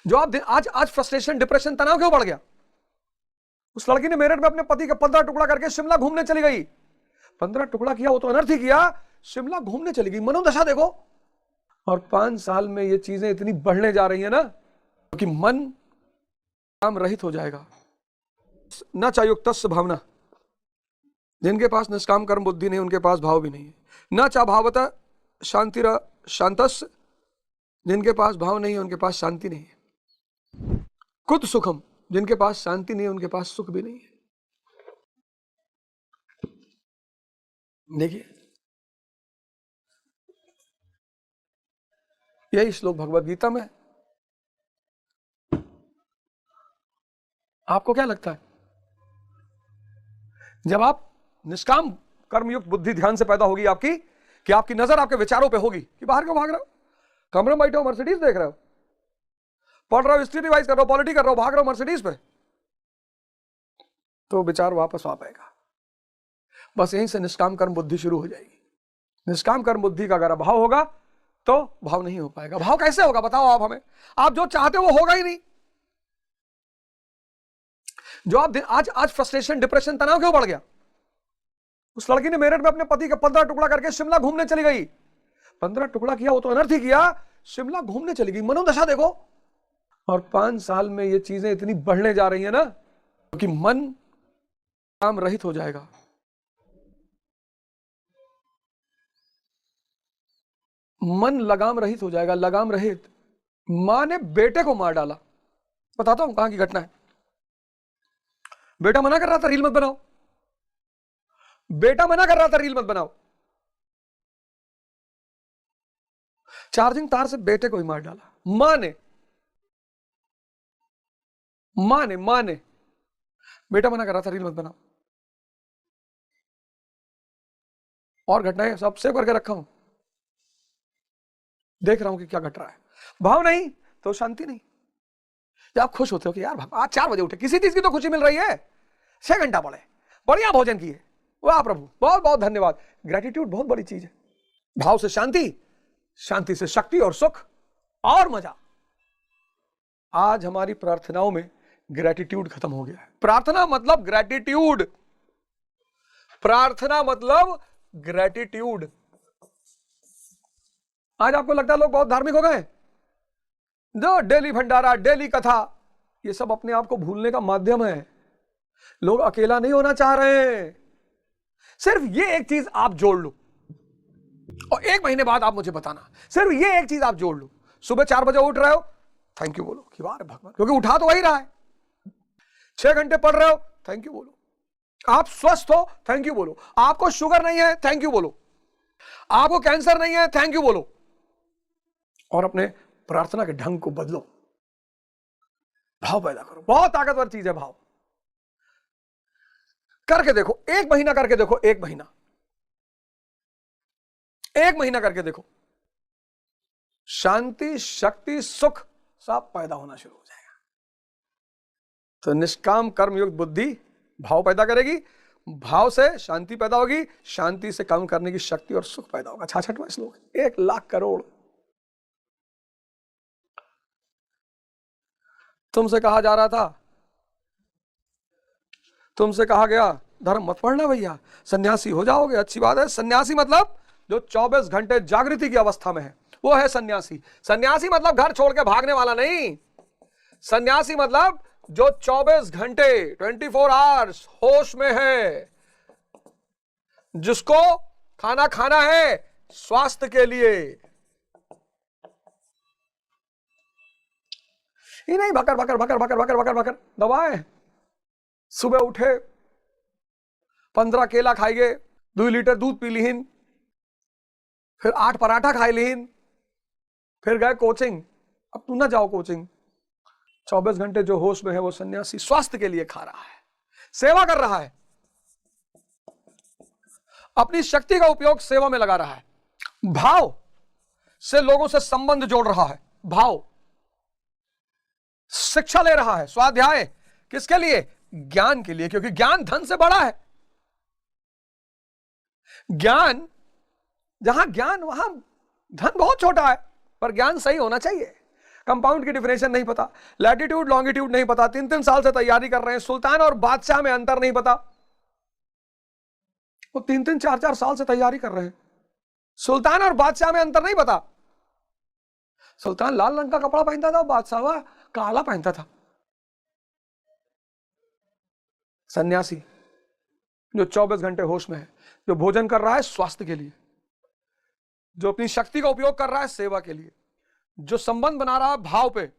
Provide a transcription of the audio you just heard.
जो आप आज आज फ्रस्ट्रेशन, डिप्रेशन, तनाव क्यों बढ़ गया? उस लड़की ने मेरठ में अपने पति का 15 टुकड़ा करके शिमला घूमने चली गई। 15 टुकड़ा किया वो तो अनर्थ ही किया, शिमला घूमने चली गई। मनोदशा देखो। और 5 साल में ये चीजें इतनी बढ़ने जा रही है ना, क्योंकि मन काम रहित हो जाएगा। न चायुक्तस्य भावना, जिनके पास निष्काम कर्म बुद्धि नहीं उनके पास भाव भी नहीं है। न चा भावता शांतिरा शांतस्य, जिनके पास भाव नहीं है उनके पास शांति नहीं है। कुत सुखम, जिनके पास शांति नहीं है उनके पास सुख भी नहीं है। देखिए यही श्लोक भगवद गीता में। आपको क्या लगता है, जब आप निष्काम कर्मयुक्त बुद्धि ध्यान से पैदा होगी आपकी, कि आपकी नजर आपके विचारों पे होगी कि बाहर क्यों भाग रहे हो, कमरे में बैठे हो मर्सिडीज देख रहे हो, पढ़ रहे हो, हिस्ट्री रिवाइज कर रहे हो, पॉलिटी कर रहे हो, भाग रहे हो मर्सिडीज पे, तो विचार वापस आ पाएगा। बस यहीं से निष्काम कर्म बुद्धि शुरू हो जाएगी। निष्काम कर्म बुद्धि का अगर अभाव होगा तो भाव नहीं हो पाएगा। भाव कैसे होगा बताओ आप हमें? आप जो चाहते हो वो होगा ही नहीं। जो आप आज फ्रस्ट्रेशन, डिप्रेशन, तनाव क्यों बढ़ गया? उस लड़की ने मेरठ में अपने पति का 15 टुकड़ा करके शिमला घूमने चली गई। 15 टुकड़ा किया वो तो अनर्थ ही किया, शिमला घूमने चली गई। मनोदशा देखो। और 5 साल में ये चीजें इतनी बढ़ने जा रही है ना, क्योंकि मन काम रहित हो जाएगा। मन लगाम रहित हो जाएगा। लगाम रहित। मां ने बेटे को मार डाला। बताता हूं कहां की घटना है। बेटा मना कर रहा था रील मत बनाओ, बेटा मना कर रहा था रील मत बनाओ, चार्जिंग तार से बेटे को ही मार डाला। मां ने बेटा मना कर रहा था रील मत बनाओ। और घटनाएं सब सेव करके रखा हूं, देख रहा हूं कि क्या घट रहा है। भाव नहीं तो शांति नहीं। जब आप खुश होते हो कि यार आज 4 बजे उठे, किसी चीज की तो खुशी मिल रही है, 6 घंटा पड़े, बढ़िया भोजन किए, वाह प्रभु बहुत बहुत धन्यवाद। ग्रेटिट्यूड बहुत बड़ी चीज है। भाव से शांति, शांति से शक्ति और सुख और मजा। आज हमारी प्रार्थनाओं में ग्रेटिट्यूड खत्म हो गया है। प्रार्थना मतलब ग्रेटिट्यूड, प्रार्थना मतलब ग्रेटिट्यूड। आज आपको लगता है लोग बहुत धार्मिक हो गए, जो डेली भंडारा, डेली कथा, ये सब अपने आप को भूलने का माध्यम है। लोग अकेला नहीं होना चाह रहे हैं। सिर्फ ये एक चीज आप जोड़ लो और 1 महीने बाद आप मुझे बताना। सिर्फ ये एक चीज आप जोड़ लो। सुबह 4 बजे उठ रहे हो, थैंक यू बोलो कि वाह भगवान, क्योंकि उठा तो वही रहा है। 6 घंटे पढ़ रहे हो, थैंक यू बोलो। आप स्वस्थ हो, थैंक यू बोलो। आपको शुगर नहीं है, थैंक यू बोलो। आपको कैंसर नहीं है, थैंक यू बोलो। और अपने प्रार्थना के ढंग को बदलो, भाव पैदा करो। बहुत ताकतवर चीज है भाव। करके देखो, 1 महीना करके देखो, 1 महीना, 1 महीना करके देखो, शांति, शक्ति, सुख सब पैदा होना शुरू हो जाएगा। तो निष्काम कर्मयुक्त बुद्धि भाव पैदा करेगी, भाव से शांति पैदा होगी, शांति से काम करने की शक्ति और सुख पैदा होगा। 66वां श्लोक, 1 लाख करोड़। तुमसे कहा जा रहा था, तुमसे कहा गया धर्म मत पढ़ना भैया, सन्यासी हो जाओगे, अच्छी बात है। सन्यासी मतलब जो 24 घंटे जागृति की अवस्था में है, वो है सन्यासी। सन्यासी मतलब घर छोड़ के भागने वाला नहीं। सन्यासी मतलब जो 24 घंटे 24 आवर्स होश में है, जिसको खाना खाना है स्वास्थ्य के लिए, ये नहीं भकर भकर भकर भकर भकर भकर भकर दबाएं। सुबह उठे 15 केला खाइए, 2 लीटर दूध पी लीन, फिर 8 पराठा खाई लीन, फिर गए कोचिंग। अब तू ना जाओ कोचिंग। 24 घंटे जो होश में है वो सन्यासी स्वास्थ्य के लिए खा रहा है, सेवा कर रहा है, अपनी शक्ति का उपयोग सेवा में लगा रहा है, भाव से लोगों से संबंध जोड़ रहा है, भाव शिक्षा ले रहा है, स्वाध्याय किसके लिए? ज्ञान के लिए, क्योंकि ज्ञान धन से बड़ा है। ज्ञान, जहां ज्ञान वहां धन बहुत छोटा है, पर ज्ञान सही होना चाहिए। कंपाउंड की डिफिनेशन नहीं पता, लैटिट्यूड लॉन्गिट्यूड नहीं पता, 3-3 साल से तैयारी कर रहे हैं, सुल्तान और बादशाह में अंतर नहीं पता। वो 3-3 4-4 साल से तैयारी कर रहे हैं, सुल्तान और बादशाह में अंतर नहीं पता। सुल्तान लाल रंग का कपड़ा पहनता था, बादशाह वह काला पहनता था। सन्यासी जो 24 घंटे होश में है, जो भोजन कर रहा है स्वास्थ्य के लिए, जो अपनी शक्ति का उपयोग कर रहा है सेवा के लिए, जो संबंध बना रहा है भाव पे,